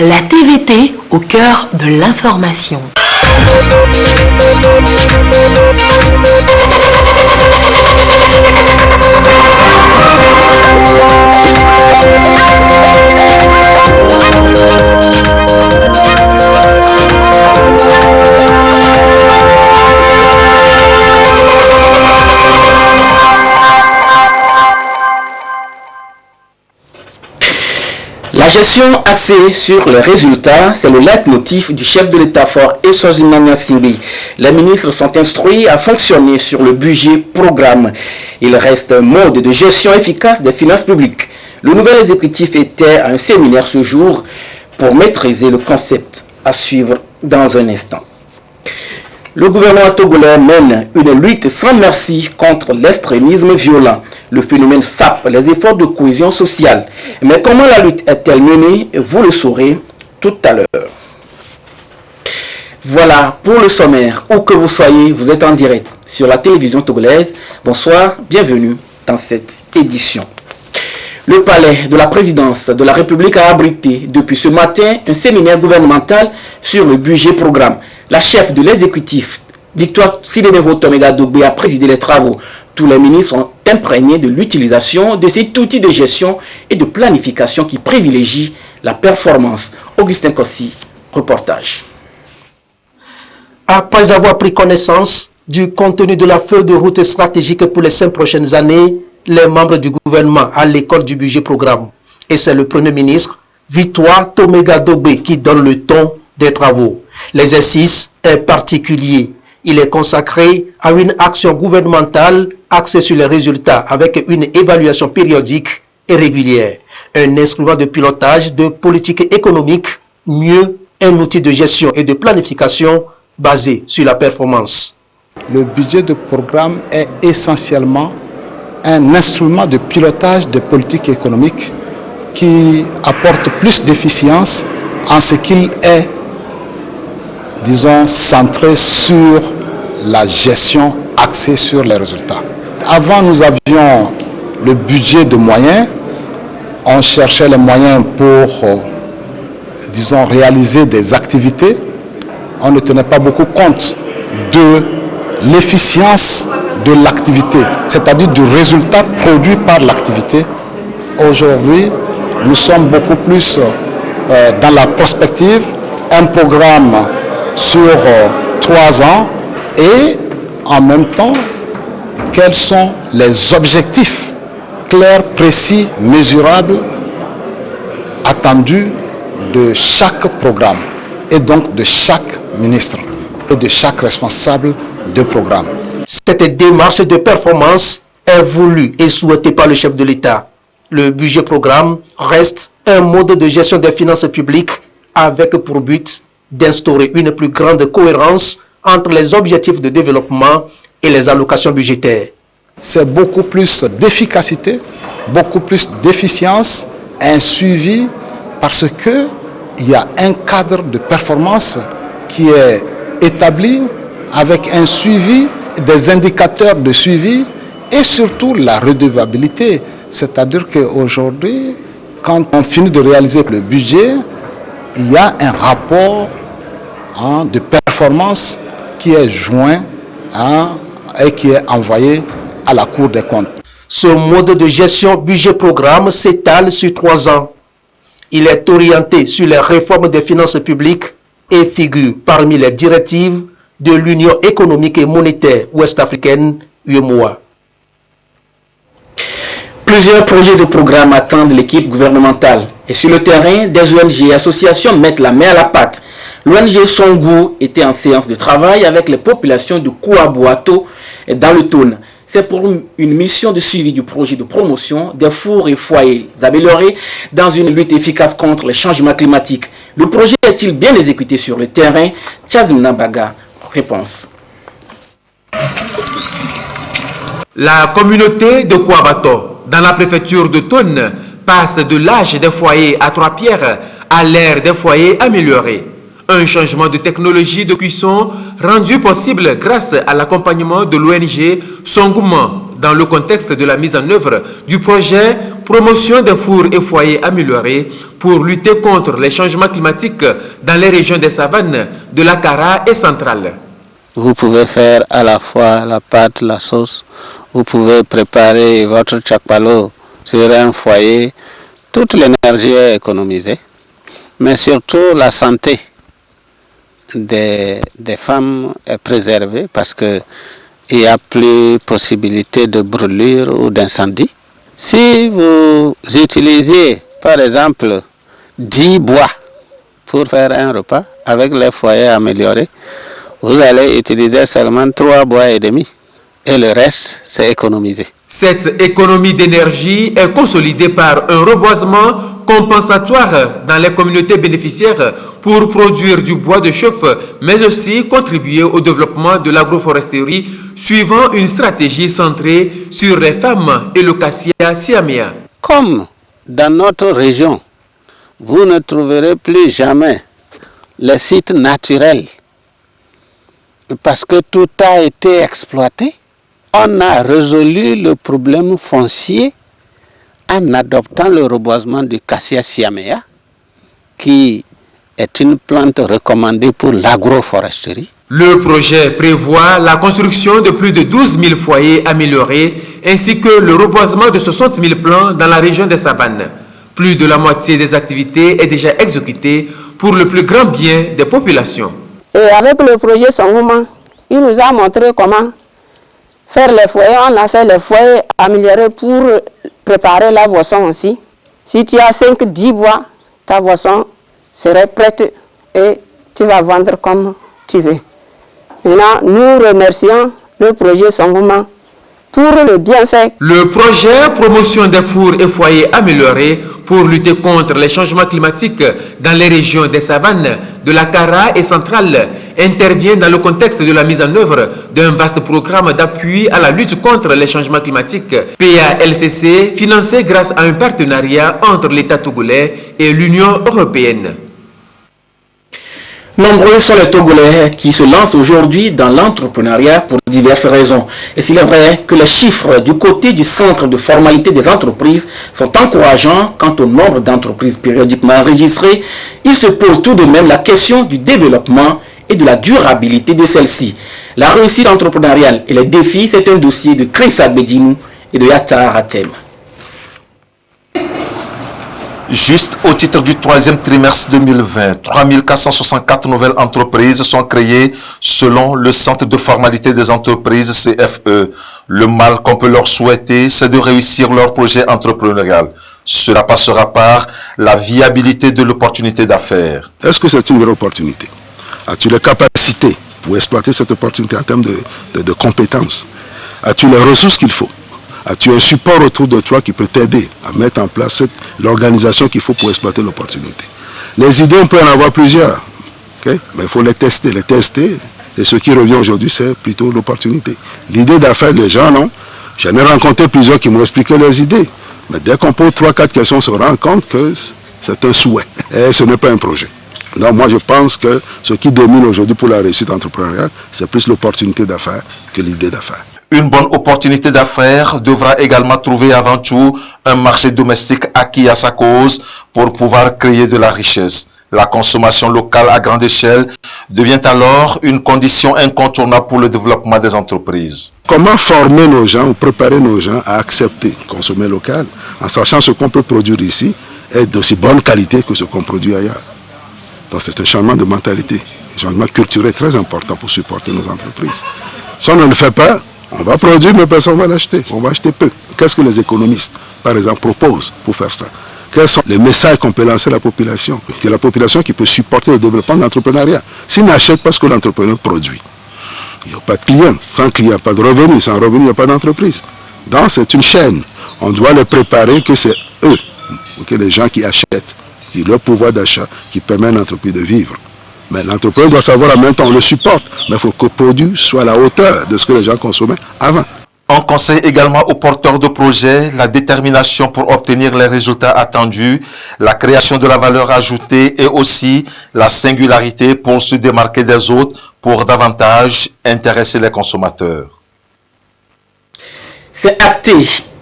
La TVT au cœur de l'information. La gestion axée sur les résultats, c'est le leitmotiv du chef de l'État-fort Eswatini Nsibi. Les ministres sont instruits à fonctionner sur le budget programme. Il reste un mode de gestion efficace des finances publiques. Le nouvel exécutif était à un séminaire ce jour pour maîtriser le concept à suivre dans un instant. Le gouvernement togolais mène une lutte sans merci contre l'extrémisme violent. Le phénomène sape les efforts de cohésion sociale. Mais comment la lutte est-elle menée? Vous le saurez tout à l'heure. Voilà pour le sommaire. Où que vous soyez, vous êtes en direct sur la télévision togolaise. Bonsoir, bienvenue dans cette édition. Le palais de la présidence de la République a abrité depuis ce matin un séminaire gouvernemental sur le budget programme. La chef de l'exécutif, Victoire Sidenero Tomega Dogbe, a présidé les travaux. Tous les ministres sont imprégnés de l'utilisation de cet outil de gestion et de planification qui privilégie la performance. Augustin Kossi, reportage. Après avoir pris connaissance du contenu de la feuille de route stratégique pour les 5 prochaines années, les membres du gouvernement à l'école du budget programme. Et c'est le Premier ministre, Victoire Tomega Dogbe, qui donne le ton des travaux. L'exercice est particulier. Il est consacré à une action gouvernementale axée sur les résultats avec une évaluation périodique et régulière. Un instrument de pilotage de politique économique, mieux un outil de gestion et de planification basé sur la performance. Le budget de programme est essentiellement un instrument de pilotage de politique économique qui apporte plus d'efficience en ce qu'il est, disons, centré sur la gestion axée sur les résultats. Avant, nous avions le budget de moyens. On cherchait les moyens pour, disons, réaliser des activités. On ne tenait pas beaucoup compte de l'efficience de l'activité, c'est-à-dire du résultat produit par l'activité. Aujourd'hui, nous sommes beaucoup plus dans la prospective, un programme sur 3 ans et en même temps, quels sont les objectifs clairs, précis, mesurables, attendus de chaque programme et donc de chaque ministre et de chaque responsable de programme. Cette démarche de performance est voulue et souhaitée par le chef de l'État. Le budget programme reste un mode de gestion des finances publiques avec pour but d'instaurer une plus grande cohérence entre les objectifs de développement et les allocations budgétaires. C'est beaucoup plus d'efficacité, beaucoup plus d'efficience, un suivi parce qu'il y a un cadre de performance qui est établi avec un suivi, des indicateurs de suivi et surtout la redevabilité. C'est-à-dire qu'aujourd'hui, quand on finit de réaliser le budget, il y a un rapport de performance qui est joint et qui est envoyé à la Cour des comptes. Ce mode de gestion budget-programme s'étale sur 3 ans. Il est orienté sur les réformes des finances publiques et figure parmi les directives de l'Union économique et monétaire ouest-africaine, UEMOA. Plusieurs projets de programme attendent l'équipe gouvernementale. Et sur le terrain, des ONG et associations mettent la main à la pâte. L'ONG Songu était en séance de travail avec les populations de Kouabouato et dans le Tône. C'est pour une mission de suivi du projet de promotion des fours et foyers améliorés dans une lutte efficace contre les changements climatiques. Le projet est-il bien exécuté sur le terrain? Chazim Nabaga, réponse. La communauté de Kouabato, dans la préfecture de Tône, passe de l'âge des foyers à 3 pierres à l'ère des foyers améliorés. Un changement de technologie de cuisson rendu possible grâce à l'accompagnement de l'ONG Songouma dans le contexte de la mise en œuvre du projet Promotion des fours et foyers améliorés pour lutter contre les changements climatiques dans les régions des savanes de la Kara et centrale. Vous pouvez faire à la fois la pâte, la sauce. Vous pouvez préparer votre tchakpalo sur un foyer. Toute l'énergie est économisée. Mais surtout la santé des femmes est préservée parce qu'il n'y a plus possibilité de brûlure ou d'incendie. Si vous utilisiez par exemple 10 bois pour faire un repas avec les foyers améliorés, vous allez utiliser seulement 3 bois et demi et le reste c'est économisé. Cette économie d'énergie est consolidée par un reboisement compensatoire dans les communautés bénéficiaires pour produire du bois de chauffe, mais aussi contribuer au développement de l'agroforesterie suivant une stratégie centrée sur les femmes et le cassia siamia. Comme dans notre région, vous ne trouverez plus jamais les sites naturels parce que tout a été exploité. On a résolu le problème foncier en adoptant le reboisement du cassia siamea, qui est une plante recommandée pour l'agroforesterie. Le projet prévoit la construction de plus de 12 000 foyers améliorés ainsi que le reboisement de 60 000 plants dans la région des savanes. Plus de la moitié des activités est déjà exécutée pour le plus grand bien des populations. Et avec le projet Sangoma, il nous a montré comment faire les foyers. On a fait les foyers améliorés pour préparer la boisson aussi. Si tu as 5-10 bois, ta boisson serait prête et tu vas vendre comme tu veux. Maintenant, nous remercions le projet Sangoma pour le bienfait. Le projet Promotion des fours et foyers améliorés pour lutter contre les changements climatiques dans les régions des savanes de la Kara et centrale intervient dans le contexte de la mise en œuvre d'un vaste programme d'appui à la lutte contre les changements climatiques, PALCC, financé grâce à un partenariat entre l'État togolais et l'Union européenne. Nombreux sont les Togolais qui se lancent aujourd'hui dans l'entrepreneuriat pour diverses raisons. Et s'il est vrai que les chiffres du côté du centre de formalité des entreprises sont encourageants quant au nombre d'entreprises périodiquement enregistrées, il se pose tout de même la question du développement et de la durabilité de celle-ci. La réussite entrepreneuriale et les défis, c'est un dossier de Chris Agbedinou et de Yatar Hatem. Juste au titre du troisième trimestre 2020, 3464 nouvelles entreprises sont créées selon le Centre de formalité des entreprises CFE. Le mal qu'on peut leur souhaiter, c'est de réussir leur projet entrepreneurial. Cela passera par la viabilité de l'opportunité d'affaires. Est-ce que c'est une vraie opportunité? As-tu les capacités pour exploiter cette opportunité en termes de compétences? As-tu les ressources qu'il faut? As-tu un support autour de toi qui peut t'aider à mettre en place l'organisation qu'il faut pour exploiter l'opportunité? Les idées, on peut en avoir plusieurs, okay? Mais il faut les tester. Et ce qui revient aujourd'hui, c'est plutôt l'opportunité. L'idée d'affaires, les gens, non? J'en ai rencontré plusieurs qui m'ont expliqué leurs idées. Mais dès qu'on pose 3-4 questions, on se rend compte que c'est un souhait. Et ce n'est pas un projet. Donc moi, je pense que ce qui domine aujourd'hui pour la réussite entrepreneuriale, c'est plus l'opportunité d'affaires que l'idée d'affaires. Une bonne opportunité d'affaires devra également trouver avant tout un marché domestique acquis à sa cause pour pouvoir créer de la richesse. La consommation locale à grande échelle devient alors une condition incontournable pour le développement des entreprises. Comment former nos gens ou préparer nos gens à accepter consommer local en sachant ce qu'on peut produire ici est d'aussi bonne qualité que ce qu'on produit ailleurs. Donc c'est un changement de mentalité, un changement culturel très important pour supporter nos entreprises. Si on ne le fait pas, on va produire, mais personne ne va l'acheter. On va acheter peu. Qu'est-ce que les économistes, par exemple, proposent pour faire ça? Quels sont les messages qu'on peut lancer à la population? C'est la population qui peut supporter le développement de l'entrepreneuriat. S'ils n'achètent pas ce que l'entrepreneur produit, il n'y a pas de clients. Sans client, pas de revenus. Sans revenus, il n'y a pas d'entreprise. Donc, c'est une chaîne. On doit les préparer que c'est eux, que les gens qui achètent, qui ont leur pouvoir d'achat, qui permet à l'entreprise de vivre. Mais l'entrepreneur doit savoir en même temps, on le supporte. Mais il faut que le produit soit à la hauteur de ce que les gens consommaient avant. On conseille également aux porteurs de projets la détermination pour obtenir les résultats attendus, la création de la valeur ajoutée et aussi la singularité pour se démarquer des autres pour davantage intéresser les consommateurs. C'est acté.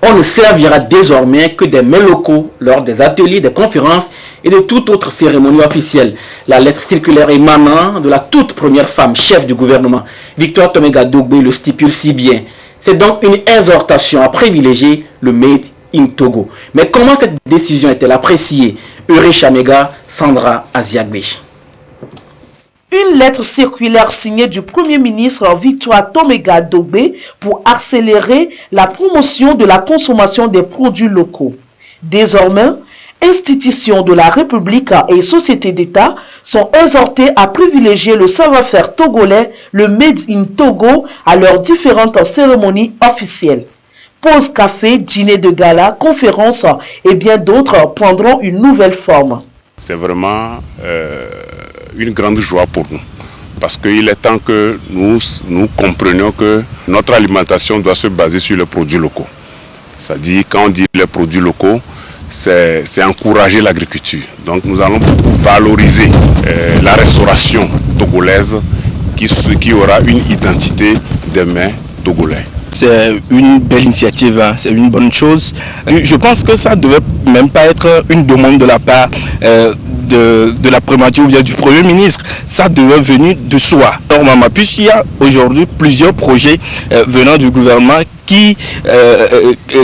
On ne servira désormais que des mets locaux lors des ateliers, des conférences et de toute autre cérémonie officielle. La lettre circulaire émanant de la toute première femme chef du gouvernement, Victoire Toméga Dogbe, le stipule si bien. C'est donc une exhortation à privilégier le Made in Togo. Mais comment cette décision est-elle appréciée? Ure Chamega, Sandra Aziagbe. Une lettre circulaire signée du Premier ministre Victoire Toméga Dogbe pour accélérer la promotion de la consommation des produits locaux. Désormais, institutions de la République et sociétés d'État sont exhortées à privilégier le savoir-faire togolais, le Made in Togo, à leurs différentes cérémonies officielles. Pause café, dîner de gala, conférences et bien d'autres prendront une nouvelle forme. C'est vraiment une grande joie pour nous. Parce qu'il est temps que nous comprenions que notre alimentation doit se baser sur les produits locaux. C'est-à-dire, quand on dit les produits locaux, c'est encourager l'agriculture. Donc nous allons valoriser la restauration togolaise qui aura une identité des mets togolais. C'est une belle initiative, hein. C'est une bonne chose. Je pense que ça ne devait même pas être une demande de la part de la primature ou bien du Premier ministre. Ça devait venir de soi. Normalement, puisqu'il y a aujourd'hui plusieurs projets venant du gouvernement qui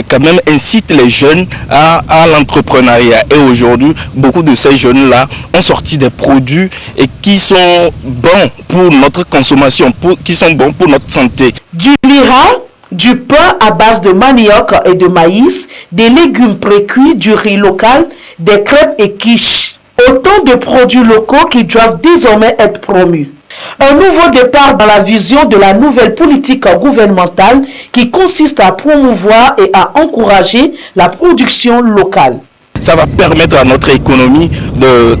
quand même incitent les jeunes à l'entrepreneuriat. Et aujourd'hui, beaucoup de ces jeunes-là ont sorti des produits et qui sont bons pour notre consommation, qui sont bons pour notre santé. Du lira, du pain à base de manioc et de maïs, des légumes précuits, du riz local, des crêpes et quiches. Autant de produits locaux qui doivent désormais être promus. Un nouveau départ dans la vision de la nouvelle politique gouvernementale qui consiste à promouvoir et à encourager la production locale. Ça va permettre à notre économie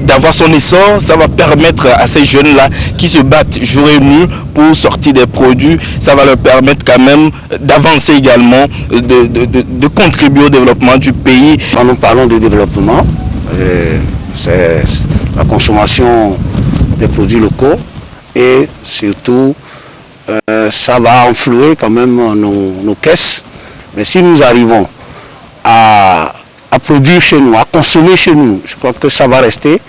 d'avoir son essor, ça va permettre à ces jeunes-là qui se battent jour et nuit pour sortir des produits, ça va leur permettre quand même d'avancer également, de contribuer au développement du pays. Quand nous parlons de développement, c'est la consommation des produits locaux et surtout ça va influer quand même nos caisses. Mais si nous arrivons à produire chez nous, à consommer chez nous, je crois que ça va rester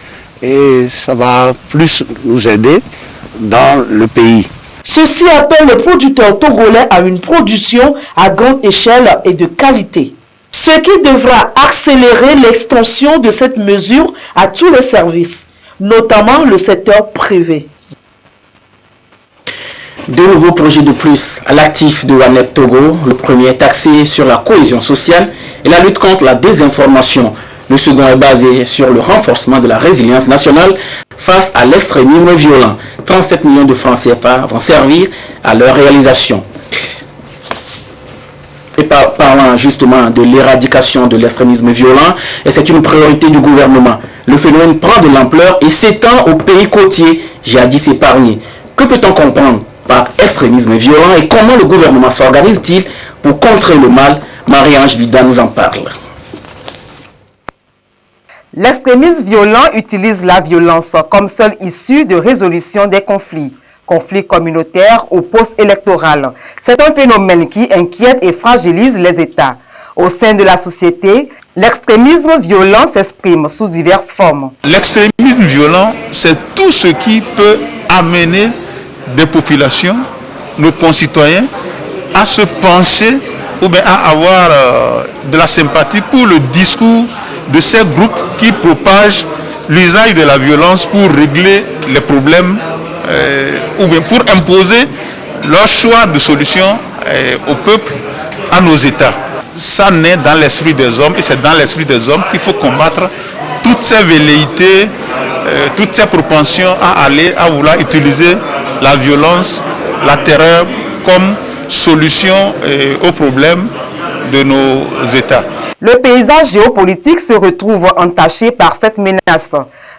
et ça va plus nous aider dans le pays. Ceci appelle les producteurs togolais à une production à grande échelle et de qualité. Ce qui devra accélérer l'extension de cette mesure à tous les services, notamment le secteur privé. Deux nouveaux projets de plus à l'actif de Wanet Togo. Le premier est axé sur la cohésion sociale et la lutte contre la désinformation. Le second est basé sur le renforcement de la résilience nationale face à l'extrémisme violent. 37 millions de francs CFA vont servir à leur réalisation. Et parlant justement de l'éradication de l'extrémisme violent, et c'est une priorité du gouvernement. Le phénomène prend de l'ampleur et s'étend aux pays côtiers, jadis épargnés. Que peut-on comprendre par extrémisme violent et comment le gouvernement s'organise-t-il pour contrer le mal? Marie-Ange Vida nous en parle. L'extrémisme violent utilise la violence comme seule issue de résolution des conflits. Conflits communautaires ou post-électoral. C'est un phénomène qui inquiète et fragilise les États. Au sein de la société, l'extrémisme violent s'exprime sous diverses formes. L'extrémisme violent, c'est tout ce qui peut amener des populations, nos concitoyens, à se pencher ou bien à avoir de la sympathie pour le discours de ces groupes qui propagent l'usage de la violence pour régler les problèmes ou bien pour imposer leur choix de solution au peuple, à nos États. Ça naît dans l'esprit des hommes et c'est dans l'esprit des hommes qu'il faut combattre toutes ces velléités, toutes ces propensions à vouloir utiliser la violence, la terreur comme solution aux problèmes de nos États. Le paysage géopolitique se retrouve entaché par cette menace.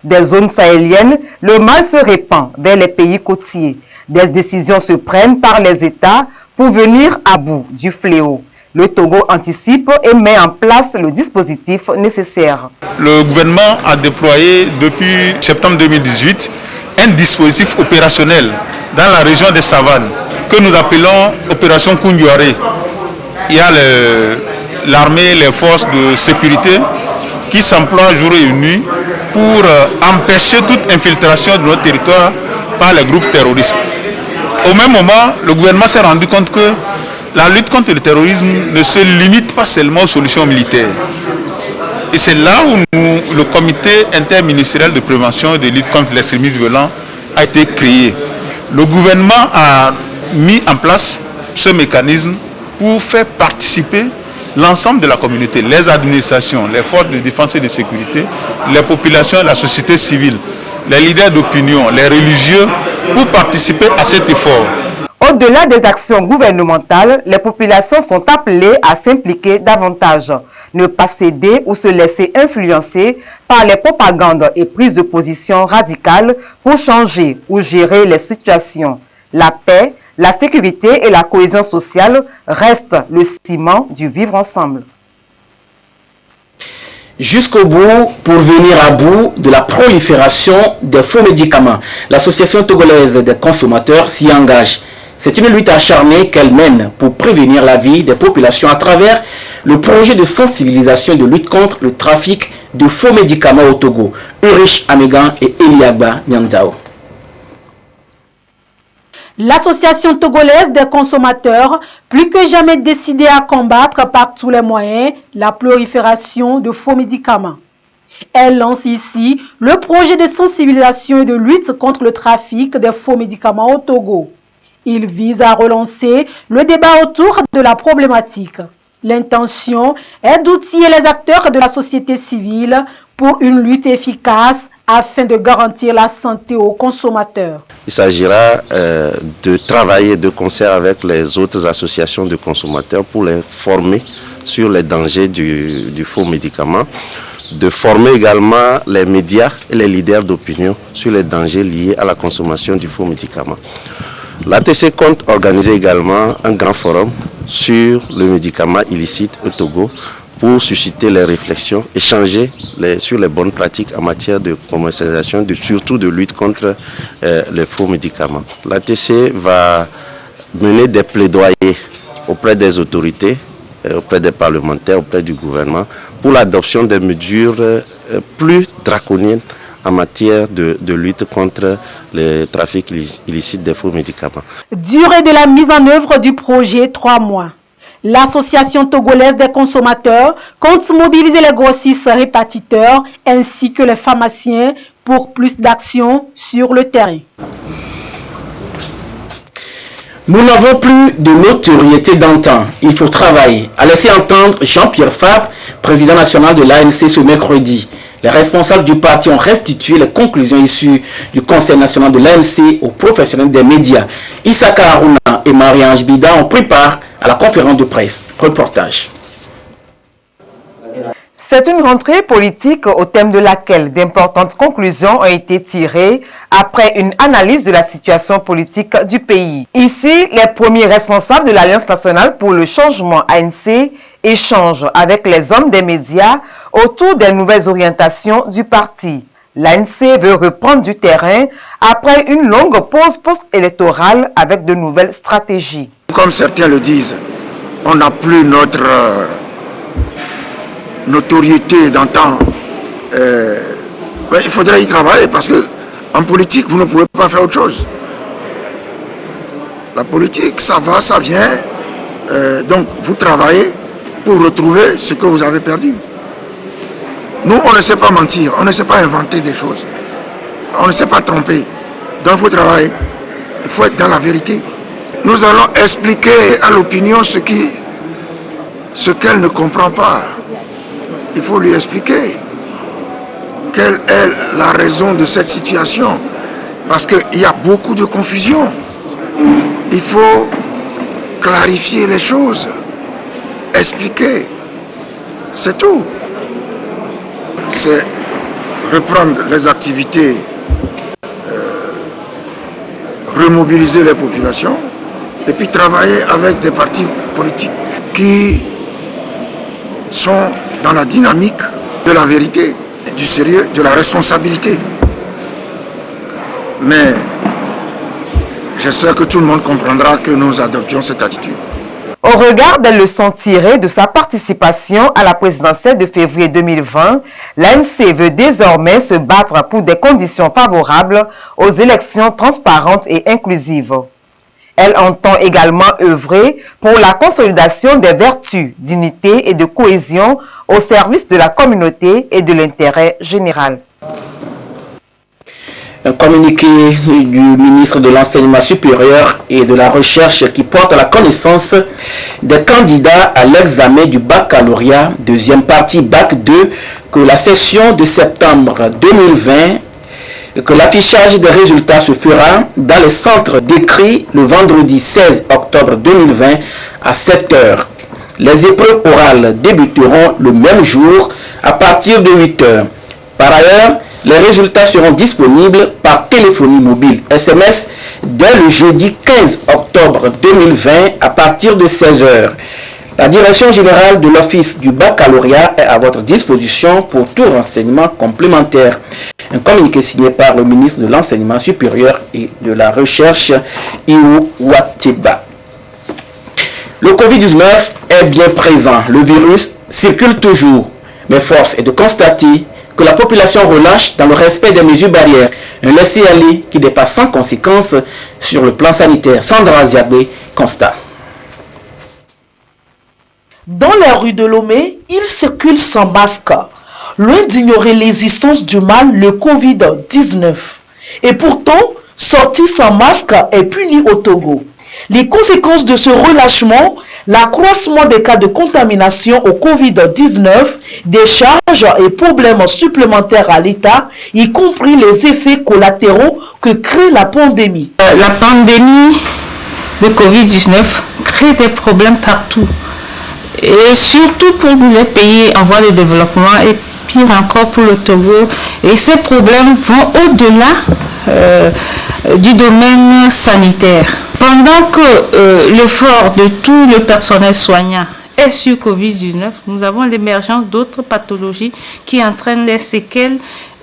Des zones sahéliennes, le mal se répand vers les pays côtiers. Des décisions se prennent par les États pour venir à bout du fléau. Le Togo anticipe et met en place le dispositif nécessaire. Le gouvernement a déployé depuis septembre 2018 un dispositif opérationnel dans la région des Savanes que nous appelons Opération Koundiouaré. il y a l'armée, les forces de sécurité qui s'emploient jour et nuit pour empêcher toute infiltration de notre territoire par les groupes terroristes. Au même moment, le gouvernement s'est rendu compte que la lutte contre le terrorisme ne se limite pas seulement aux solutions militaires. Et c'est là où le comité interministériel de prévention et de lutte contre l'extrémisme violent a été créé. Le gouvernement a mis en place ce mécanisme pour faire participer l'ensemble de la communauté, les administrations, les forces de défense et de sécurité, les populations, la société civile, les leaders d'opinion, les religieux, pour participer à cet effort. Au-delà des actions gouvernementales, les populations sont appelées à s'impliquer davantage, ne pas céder ou se laisser influencer par les propagandes et prises de position radicales pour changer ou gérer les situations. La paix, la sécurité et la cohésion sociale restent le ciment du vivre ensemble. Jusqu'au bout pour venir à bout de la prolifération des faux médicaments. L'Association togolaise des consommateurs s'y engage. C'est une lutte acharnée qu'elle mène pour prévenir la vie des populations à travers le projet de sensibilisation et de lutte contre le trafic de faux médicaments au Togo. Ulrich Amegan et Eliagba Nyandao. L'Association togolaise des consommateurs, plus que jamais décidée à combattre par tous les moyens la prolifération de faux médicaments. Elle lance ici le projet de sensibilisation et de lutte contre le trafic des faux médicaments au Togo. Il vise à relancer le débat autour de la problématique. L'intention est d'outiller les acteurs de la société civile pour une lutte efficace afin de garantir la santé aux consommateurs. Il s'agira de travailler de concert avec les autres associations de consommateurs pour les former sur les dangers du faux médicament, de former également les médias et les leaders d'opinion sur les dangers liés à la consommation du faux médicament. L'ATC compte organiser également un grand forum sur le médicament illicite au Togo pour susciter les réflexions, échanger sur les bonnes pratiques en matière de commercialisation, surtout de lutte contre les faux médicaments. L'ATC va mener des plaidoyers auprès des autorités, auprès des parlementaires, auprès du gouvernement, pour l'adoption des mesures plus draconiennes en matière de lutte contre le trafic illicite des faux médicaments. Durée de la mise en œuvre du projet, 3 mois. L'Association togolaise des consommateurs compte mobiliser les grossistes répartiteurs ainsi que les pharmaciens pour plus d'actions sur le terrain. Nous n'avons plus de notoriété d'antan. Il faut travailler, a laissé entendre Jean-Pierre Fabre, président national de l'ANC ce mercredi. Les responsables du parti ont restitué les conclusions issues du Conseil national de l'ANC aux professionnels des médias. Issaka Aruna et Marie-Ange Bida ont pris part à la conférence de presse. Reportage. C'est une rentrée politique au thème de laquelle d'importantes conclusions ont été tirées après une analyse de la situation politique du pays. Ici, les premiers responsables de l'Alliance nationale pour le changement ANC échangent avec les hommes des médias autour des nouvelles orientations du parti. L'ANC veut reprendre du terrain après une longue pause post-électorale avec de nouvelles stratégies. Comme certains le disent, on n'a plus notre notoriété d'antan. Il faudrait y travailler parce que en politique, vous ne pouvez pas faire autre chose. La politique, ça va, ça vient. Donc, vous travaillez pour retrouver ce que vous avez perdu. Nous, on ne sait pas mentir, on ne sait pas inventer des choses. On ne sait pas tromper. Donc, il faut travailler. Il faut être dans la vérité. Nous allons expliquer à l'opinion ce qu'elle ne comprend pas. Il faut lui expliquer quelle est la raison de cette situation. Parce qu'il y a beaucoup de confusion. Il faut clarifier les choses, expliquer. C'est tout. C'est reprendre les activités, remobiliser les populations et puis travailler avec des partis politiques qui sont dans la dynamique de la vérité, du sérieux, de la responsabilité. Mais j'espère que tout le monde comprendra que nous adoptions cette attitude. Au regard des leçons tirées de sa participation à la présidentielle de février 2020, l'ANC veut désormais se battre pour des conditions favorables aux élections transparentes et inclusives. Elle entend également œuvrer pour la consolidation des vertus d'unité et de cohésion au service de la communauté et de l'intérêt général. Un communiqué du ministre de l'Enseignement supérieur et de la Recherche qui porte à la connaissance des candidats à l'examen du baccalauréat, deuxième partie Bac 2, que la session de septembre 2020, que l'affichage des résultats se fera dans les centres décrits le vendredi 16 octobre 2020 à 7 h. Les épreuves orales débuteront le même jour à partir de 8 h. Par ailleurs, les résultats seront disponibles par téléphonie mobile SMS dès le jeudi 15 octobre 2020 à partir de 16 h. La direction générale de l'Office du baccalauréat est à votre disposition pour tout renseignement complémentaire. Un communiqué signé par le ministre de l'Enseignement supérieur et de la Recherche, Iou Wateba. Le Covid-19 est bien présent. Le virus circule toujours. Mais force est de constater que la population relâche dans le respect des mesures barrières. Un laisser-aller qui dépasse sans conséquence sur le plan sanitaire. Sandra Ziabé, constat. Dans la rue de Lomé, ils circulent sans masque, loin d'ignorer l'existence du mal, le Covid-19. Et pourtant, sortir sans masque est puni au Togo. Les conséquences de ce relâchement, l'accroissement des cas de contamination au Covid-19, des charges et problèmes supplémentaires à l'État, y compris les effets collatéraux que crée la pandémie. La pandémie de Covid-19 crée des problèmes partout. Et surtout pour les pays en voie de développement et pire encore pour le Togo. Et ces problèmes vont au-delà du domaine sanitaire. Pendant que l'effort de tout le personnel soignant est sur Covid-19, nous avons l'émergence d'autres pathologies qui entraînent des séquelles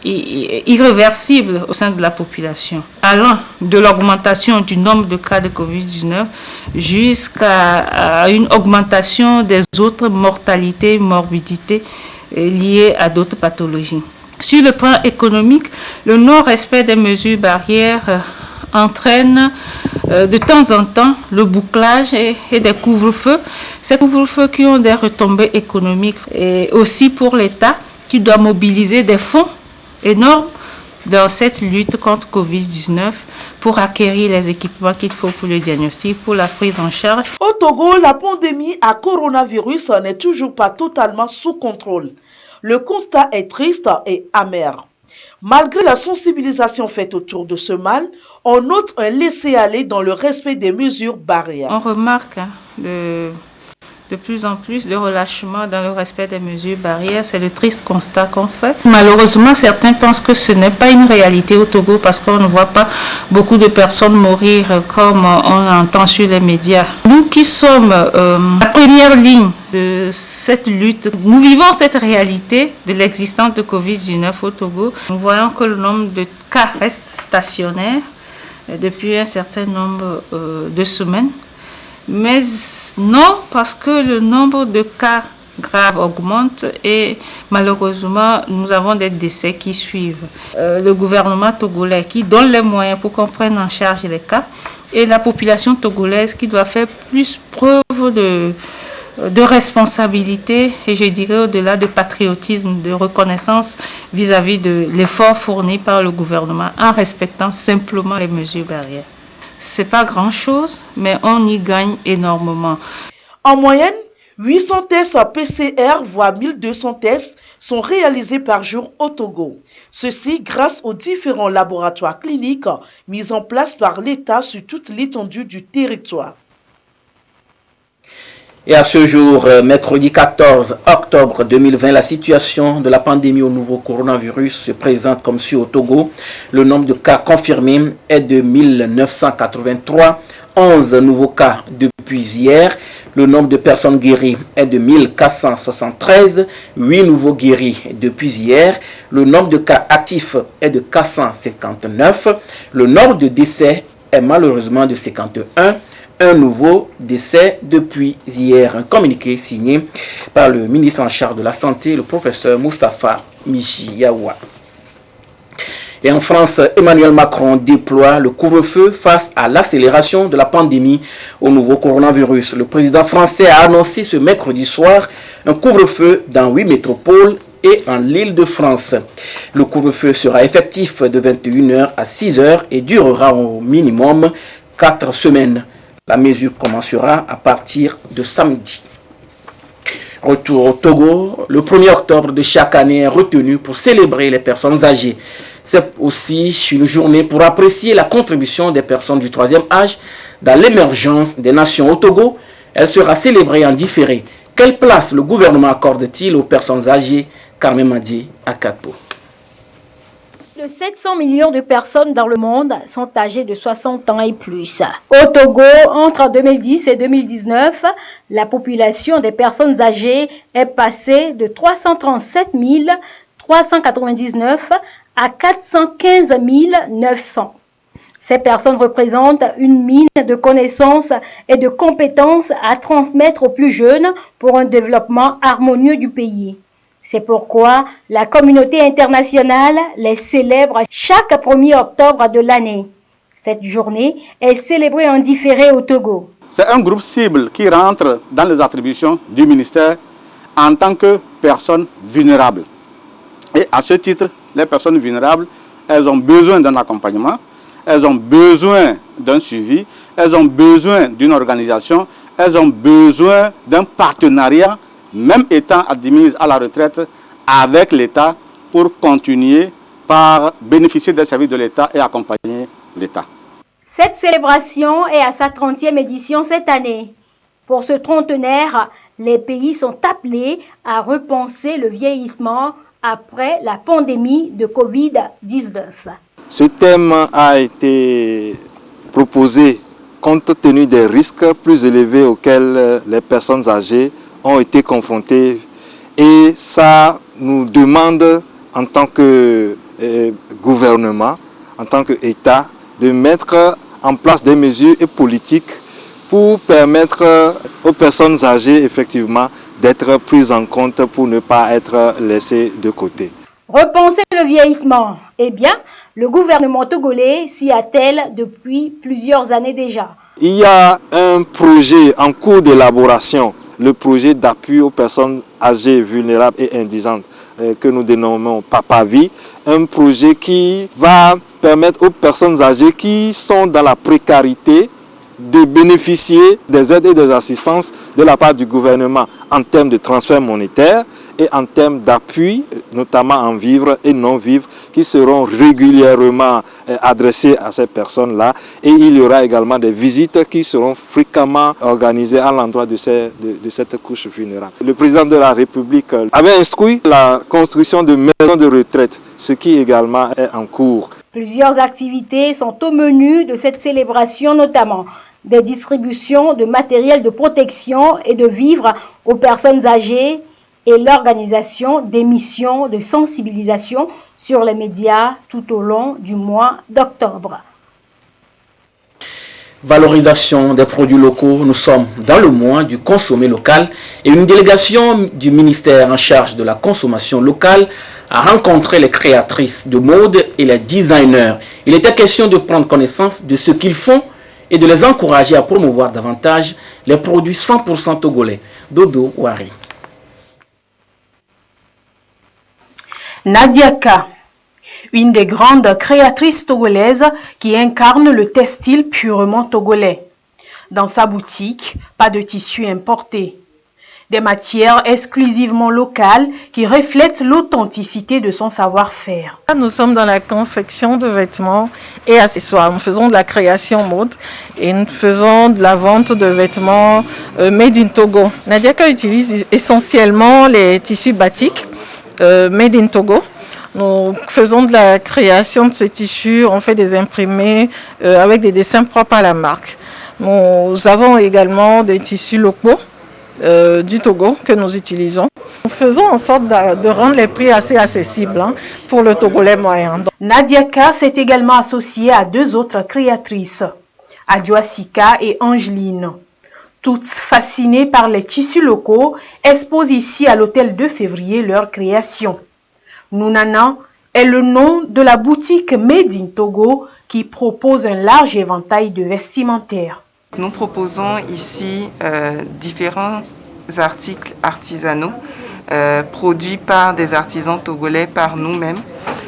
irréversibles au sein de la population, allant de l'augmentation du nombre de cas de Covid-19 jusqu'à une augmentation des autres mortalités, morbidités liées à d'autres pathologies. Sur le plan économique, le non-respect des mesures barrières entraîne de temps en temps le bouclage et des couvre-feux. Ces couvre-feux qui ont des retombées économiques et aussi pour l'État qui doit mobiliser des fonds énormes dans cette lutte contre Covid-19 pour acquérir les équipements qu'il faut pour le diagnostic, pour la prise en charge. Au Togo, la pandémie à coronavirus n'est toujours pas totalement sous contrôle. Le constat est triste et amer. Malgré la sensibilisation faite autour de ce mal, on note un laisser-aller dans le respect des mesures barrières. On remarque de plus en plus de relâchement dans le respect des mesures barrières. C'est le triste constat qu'on fait. Malheureusement, certains pensent que ce n'est pas une réalité au Togo parce qu'on ne voit pas beaucoup de personnes mourir comme on entend sur les médias. Nous qui sommes la première ligne de cette lutte, nous vivons cette réalité de l'existence de Covid-19 au Togo. Nous voyons que le nombre de cas reste stationnaire depuis un certain nombre de semaines. Mais non, parce que le nombre de cas graves augmente et malheureusement, nous avons des décès qui suivent. Le gouvernement togolais qui donne les moyens pour qu'on prenne en charge les cas et la population togolaise qui doit faire plus preuve de responsabilité et je dirais au-delà de patriotisme, de reconnaissance vis-à-vis de l'effort fourni par le gouvernement en respectant simplement les mesures barrières. C'est pas grand-chose, mais on y gagne énormément. En moyenne, 800 tests PCR, voire 1200 tests, sont réalisés par jour au Togo. Ceci grâce aux différents laboratoires cliniques mis en place par l'État sur toute l'étendue du territoire. Et à ce jour, mercredi 14 octobre 2020, la situation de la pandémie au nouveau coronavirus se présente comme suit au Togo. Le nombre de cas confirmés est de 1983, 11 nouveaux cas depuis hier. Le nombre de personnes guéries est de 1473, 8 nouveaux guéris depuis hier. Le nombre de cas actifs est de 459. Le nombre de décès est malheureusement de 51. un nouveau décès depuis hier. Un communiqué signé par le ministre en charge de la Santé, le professeur Moustapha Michiyawa. Et en France, Emmanuel Macron déploie le couvre-feu face à l'accélération de la pandémie au nouveau coronavirus. Le président français a annoncé ce mercredi soir un couvre-feu dans 8 métropoles et en l'Île-de-France. Le couvre-feu sera effectif de 21h à 6h et durera au minimum 4 semaines. La mesure commencera à partir de samedi. Retour au Togo, le 1er octobre de chaque année est retenu pour célébrer les personnes âgées. C'est aussi une journée pour apprécier la contribution des personnes du 3e âge dans l'émergence des nations au Togo. Elle sera célébrée en différé. Quelle place le gouvernement accorde-t-il aux personnes âgées? Carmen Madi à Katpo. De 700 millions de personnes dans le monde sont âgées de 60 ans et plus. Au Togo, entre 2010 et 2019, la population des personnes âgées est passée de 337 399 à 415 900. Ces personnes représentent une mine de connaissances et de compétences à transmettre aux plus jeunes pour un développement harmonieux du pays. C'est pourquoi la communauté internationale les célèbre chaque 1er octobre de l'année. Cette journée est célébrée en différé au Togo. C'est un groupe cible qui rentre dans les attributions du ministère en tant que personnes vulnérables. Et à ce titre, les personnes vulnérables, elles ont besoin d'un accompagnement, elles ont besoin d'un suivi, elles ont besoin d'une organisation, elles ont besoin d'un partenariat, même étant admises à la retraite, avec l'État pour continuer par bénéficier des services de l'État et accompagner l'État. Cette célébration est à sa 30e édition cette année. Pour ce trentenaire, les pays sont appelés à repenser le vieillissement après la pandémie de Covid-19. Ce thème a été proposé compte tenu des risques plus élevés auxquels les personnes âgées ont été confrontées, et ça nous demande en tant que gouvernement, en tant qu'État, de mettre en place des mesures et politiques pour permettre aux personnes âgées effectivement d'être prises en compte pour ne pas être laissées de côté. Repenser le vieillissement, eh bien, le gouvernement togolais s'y attelle depuis plusieurs années déjà. Il y a un projet en cours d'élaboration, le projet d'appui aux personnes âgées, vulnérables et indigentes que nous dénommons PAPAVI, un projet qui va permettre aux personnes âgées qui sont dans la précarité de bénéficier des aides et des assistances de la part du gouvernement en termes de transfert monétaire et en termes d'appui, notamment en vivres et non-vivres, qui seront régulièrement adressés à ces personnes-là. Et il y aura également des visites qui seront fréquemment organisées à l'endroit de cette couche vulnérable. Le président de la République avait instruit la construction de maisons de retraite, ce qui également est en cours. Plusieurs activités sont au menu de cette célébration, notamment des distributions de matériel de protection et de vivres aux personnes âgées et l'organisation d'émissions de sensibilisation sur les médias tout au long du mois d'octobre. Valorisation des produits locaux, nous sommes dans le mois du consommé local et une délégation du ministère en charge de la consommation locale a rencontré les créatrices de mode et les designers. Il était question de prendre connaissance de ce qu'ils font et de les encourager à promouvoir davantage les produits 100% togolais. Dodo Wari. Nadia K, une des grandes créatrices togolaises qui incarne le textile purement togolais. Dans sa boutique, pas de tissu importé. Des matières exclusivement locales qui reflètent l'authenticité de son savoir-faire. Nous sommes dans la confection de vêtements et accessoires. Nous faisons de la création mode et nous faisons de la vente de vêtements made in Togo. Nadia K utilise essentiellement les tissus batik made in Togo. Nous faisons de la création de ces tissus, on fait des imprimés avec des dessins propres à la marque. Nous avons également des tissus locaux du Togo que nous utilisons. Nous faisons en sorte de rendre les prix assez accessibles pour le Togolais moyen. Nadia K s'est également associée à deux autres créatrices. Adjoasika et Angeline. Toutes fascinées par les tissus locaux, exposent ici à l'hôtel 2 février leur création. Nounana est le nom de la boutique Made in Togo qui propose un large éventail de vestimentaires. Nous proposons ici différents articles artisanaux produits par des artisans togolais, par nous-mêmes.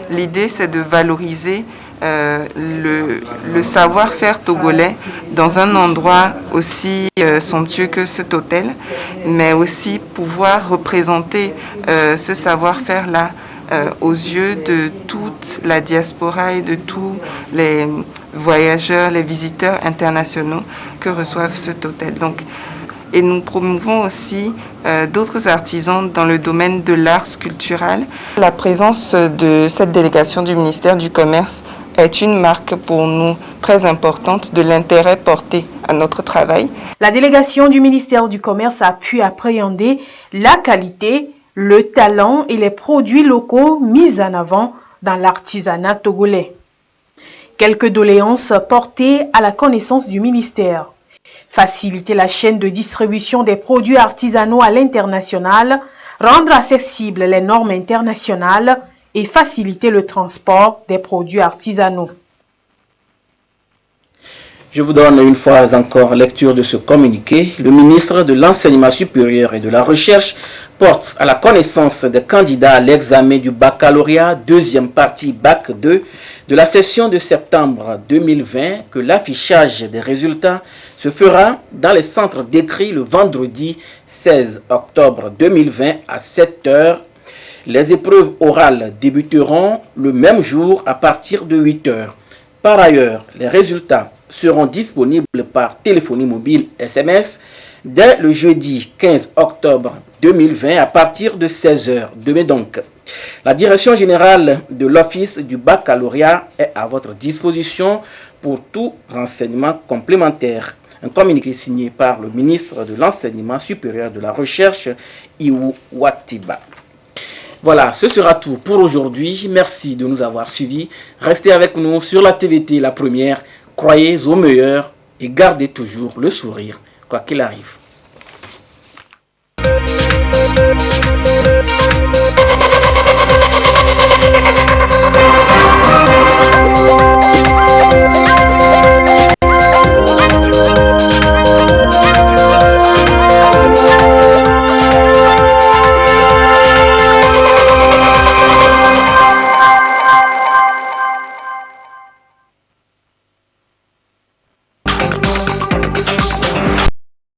L'idée, c'est de valoriser le savoir-faire togolais dans un endroit aussi somptueux que cet hôtel, mais aussi pouvoir représenter ce savoir-faire-là aux yeux de toute la diaspora et de tous les voyageurs, les visiteurs internationaux que reçoivent cet hôtel. Donc, et nous promouvons aussi d'autres artisans dans le domaine de l'art sculptural. La présence de cette délégation du ministère du Commerce est une marque pour nous très importante de l'intérêt porté à notre travail. La délégation du ministère du Commerce a pu appréhender la qualité, le talent et les produits locaux mis en avant dans l'artisanat togolais. Quelques doléances portées à la connaissance du ministère. Faciliter la chaîne de distribution des produits artisanaux à l'international, rendre accessibles les normes internationales et faciliter le transport des produits artisanaux. Je vous donne une fois encore lecture de ce communiqué. Le ministre de l'Enseignement supérieur et de la Recherche porte à la connaissance des candidats à l'examen du baccalauréat deuxième partie Bac 2 de la session de septembre 2020 que l'affichage des résultats se fera dans les centres décrits le vendredi 16 octobre 2020 à 7 h. Les épreuves orales débuteront le même jour à partir de 8 h. Par ailleurs, les résultats seront disponibles par téléphonie mobile SMS dès le jeudi 15 octobre 2020 à partir de 16 h. Demain donc. La direction générale de l'Office du baccalauréat est à votre disposition pour tout renseignement complémentaire. Un communiqué signé par le ministre de l'Enseignement supérieur de la Recherche, Iwu Watiba. Voilà, ce sera tout pour aujourd'hui. Merci de nous avoir suivis. Restez avec nous sur la TVT, la première. Croyez au meilleur et gardez toujours le sourire, quoi qu'il arrive.